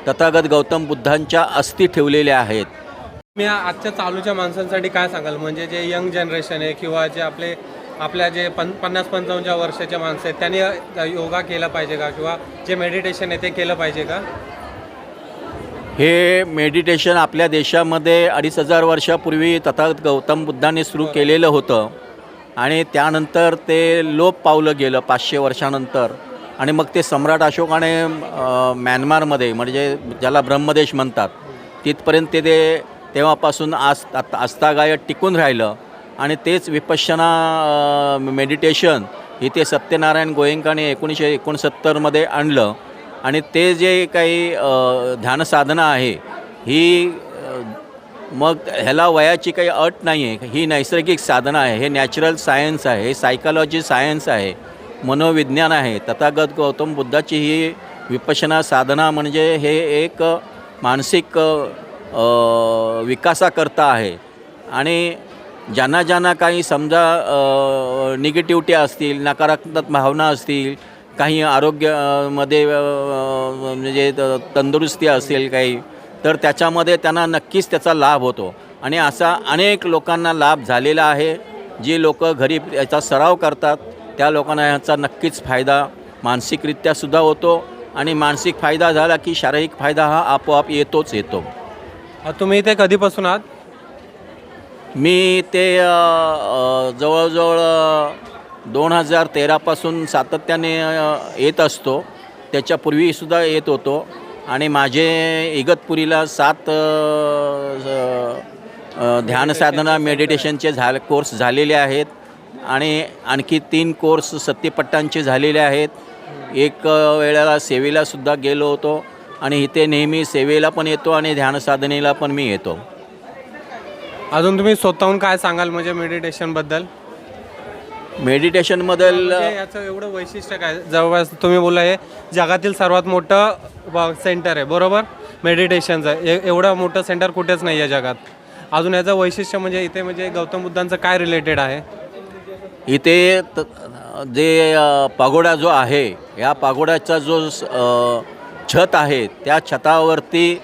तथागत गौतम बुद्धांच्या अस्थी ठेवलेल्या आहेत। मी आजच्या चालूच्या माणसांसाठी काय सांगाल, म्हणजे जे यंग जनरेशन आहे किंवा जे आपल्या जे 50-55 वर्षाचे माणसं आहेत त्यांनी योगा केला पाहिजे का, किंवा जे मेडिटेशन आहे ते केलं पाहिजे का? हे मेडिटेशन आपल्या देशामध्ये 2500 वर्षापूर्वी तथागत गौतम बुद्धांनी सुरू केलेलं होतं आणि त्यानंतर ते लोप पावलं गेलं 500 वर्षानंतर। आणि मग ते सम्राट अशोकाने म्यानमारमध्ये, म्हणजे ज्याला ब्रह्मदेश म्हणतात, तिथपर्यंत ते तेव्हापासून आजतागायत टिकून राहिलं। आणि तेच विपश्यना मेडिटेशन इथे सत्यनारायण गोयंकाने 1969मध्ये आणलं। आणि ते जे काही ध्यानसाधना आहे ही मग ह्याला वयाची काही अट नाही आहे, ही नैसर्गिक साधना आहे, हे नॅचरल सायन्स आहे, हे सायकॉलॉजी सायन्स आहे, मनोविज्ञान आहे। तथागत गौतम बुद्धाची ही विपश्यना साधना म्हणजे हे एक मानसिक विकासाकरता आहे। आणि ज्यांना काही समजा निगेटिव्हिटी असतील, नकारात्मक भावना असतील, काही आरोग्यामध्ये म्हणजे तंदुरुस्ती असेल काही, तर त्याच्यामध्ये त्यांना नक्कीच त्याचा लाभ होतो। आणि असा अनेक लोकांना लाभ झालेला आहे। जी लोक घरी याचा सराव करतात त्या लोकांना याचा नक्कीच फायदा मानसिकरित्यासुद्धा होतो। आणि मानसिक फायदा झाला की शारीरिक फायदा हा आपोआप येतो। तुम्ही इथे कधीपासून आहात? मी ते जवळजवळ 2013पासून सातत्याने येत असतो, त्याच्यापूर्वीसुद्धा येत होतो। आणि माझे इगतपुरीला 7 ध्यानसाधना मेडिटेशनचे कोर्स झालेले आहेत आणि आणखी 3 कोर्स सत्यपट्टांचे झालेले आहेत। एक वेळेला सेवेलासुद्धा गेलो होतो आणि इथे नेहमी सेवेला पण येतो आणि ध्यानसाधनेला पण मी येतो। अजून तुम्ही स्वतःहून काय सांगाल म्हणजे मेडिटेशनबद्दल? मेडिटेशनबद्दल याचं एवढं वैशिष्ट्य काय? जवळपास तुम्ही बोला हे जगातील सर्वात मोठं सेंटर आहे, बरोबर, मेडिटेशनचं। एवढं मोठं सेंटर कुठेच नाही आहे जगात। अजून याचं वैशिष्ट्य म्हणजे इथे म्हणजे गौतम बुद्धांचं काय रिलेटेड आहे? इथे जे पागोडा जो आहे, या पागोड्याचा जो छत आहे, त्या छतावरती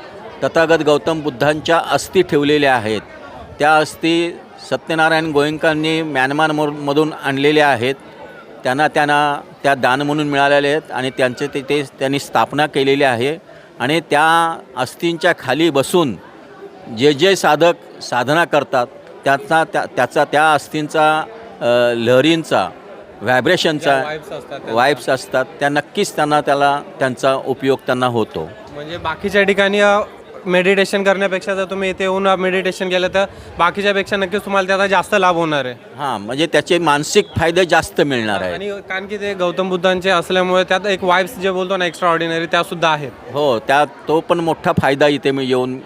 तथागत गौतम बुद्धांच्या अस्थी ठेवलेल्या आहेत। त्या अस्थी सत्यनारायण गोयंकांनी म्यानमारमधून आणलेल्या आहेत। त्यांना त्या दान म्हणून मिळालेले आहेत आणि त्यांचे तिथे त्यांनी स्थापना केलेली आहे। आणि त्या अस्थींच्या खाली बसून जे साधक साधना करतात त्याचा त्या अस्थींचा लहरींचा व्हायब्रेशनचा वाइब्स असतात, त्या नक्कीच त्यांचा उपयोग त्यांना होतो। म्हणजे बाकीच्या ठिकाणी मेडिटेशन करण्यापेक्षा जर तुम्ही इथे येऊन मेडिटेशन केलं तर बाकीच्यापेक्षा नक्कीच तुम्हाला त्याचा जास्त लाभ होणार आहे। हां, म्हणजे त्याचे मानसिक फायदे जास्त मिळणार आहेत। आणि कारण की ते गौतम बुद्धांचे असल्यामुळे त्यात एक वाइब्स जे बोलतो ना एक्स्ट्रा ऑर्डिनरी, त्यासुद्धा आहेत। हो, तो पण मोठा फायदा इथे येऊन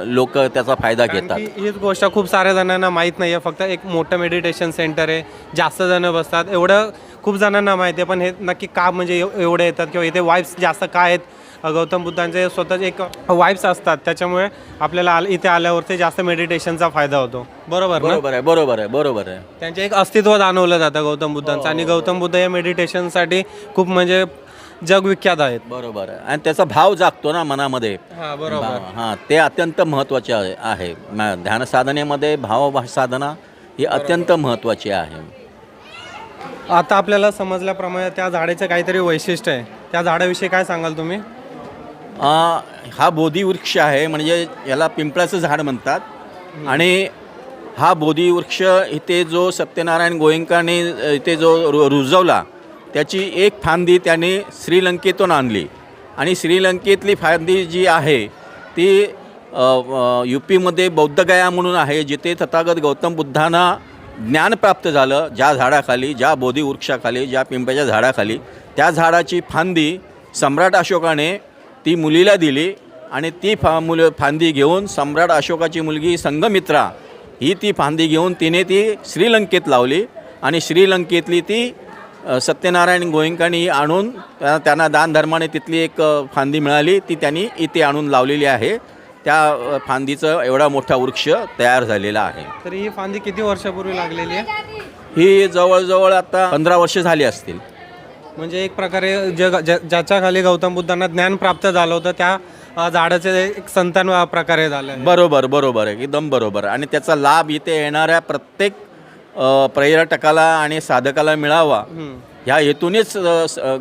लोक त्याचा फायदा घेतात। हीच गोष्ट खूप साऱ्या जणांना माहीत नाही आहे। फक्त एक मोठं मेडिटेशन सेंटर आहे, जास्त जण बसतात, एवढं खूप जणांना माहिती आहे। पण हे नक्की का म्हणजे एवढे येतात किंवा इथे वाइब्स जास्त का आहेत? गौतम बुद्धांचे स्वतःचे एक वाइब्स असतात, त्याच्यामुळे आपल्याला इथे आल्यावरती जास्त मेडिटेशनचा फायदा होतो, बरोबर ना? बरोबर आहे। त्यांचे एक अस्तित्व जाणवलं जातं गौतम बुद्धांचं। आणि गौतम बुद्ध या मेडिटेशनसाठी खूप म्हणजे जगविख्यात आहेत। बरोबर आहे। आणि त्याचा भाव जागतो ना मनामध्ये। हां, बरोबर। हां, ते अत्यंत महत्त्वाचे आहे। ध्यानसाधनेमध्ये भाव साधना ही अत्यंत महत्त्वाची आहे। आता आपल्याला समजल्याप्रमाणे त्या झाडाचं काहीतरी वैशिष्ट्य आहे, त्या झाडाविषयी काय सांगाल तुम्ही? हा बोधिवृक्ष आहे, म्हणजे याला पिंपळाचं झाड म्हणतात। आणि हा बोधिवृक्ष इथे जो सत्यनारायण गोयंकाने इथे जो रुजवला, त्याची एक फांदी त्याने श्रीलंकेतून आणली। आणि श्रीलंकेतली फांदी जी आहे ती UPमध्ये बौद्धगया म्हणून आहे, जिथे तथागत गौतम बुद्धांना ज्ञान प्राप्त झालं। ज्या झाडाखाली, ज्या बोधिवृक्षाखाली, ज्या पिंपळाच्या झाडाखाली, त्या झाडाची फांदी सम्राट अशोकाने ती मुलीला दिली। आणि ती फांदी घेऊन सम्राट अशोकाची मुलगी संघमित्रा ही ती फांदी घेऊन तिने ती श्रीलंकेत लावली। आणि श्रीलंकेतली ती सत्यनारायण गोयंकांनी आणून त्यांना दानधर्माने तिथली एक फांदी मिळाली, ती त्यांनी इथे आणून लावलेली आहे। त्या फांदीचं एवढा मोठा वृक्ष तयार झालेला आहे। तर ही फांदी किती वर्षापूर्वी लागलेली आहे? ही जवळजवळ आता 15 वर्ष झाली असतील। म्हणजे एक प्रकारे ज्याच्या खाली गौतम बुद्धांना ज्ञान प्राप्त झालं होतं त्या झाडाचे एक संतान प्रकारे झालं आहे. बरोबर बरोबर आहे, एकदम बरोबर. आणि त्याचा लाभ इथे येणाऱ्या प्रत्येक पर्यटकाला आणि साधकाला मिळावा ह्या हेतूनेच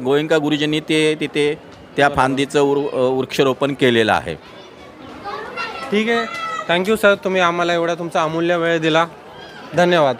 गोयंका गुरुजींनी ते तिथे त्या फांदीचं वृक्षारोपण केलेलं आहे. ठीक आहे, थँक्यू सर, तुम्ही आम्हाला एवढा तुमचा अमूल्य वेळ दिला. धन्यवाद.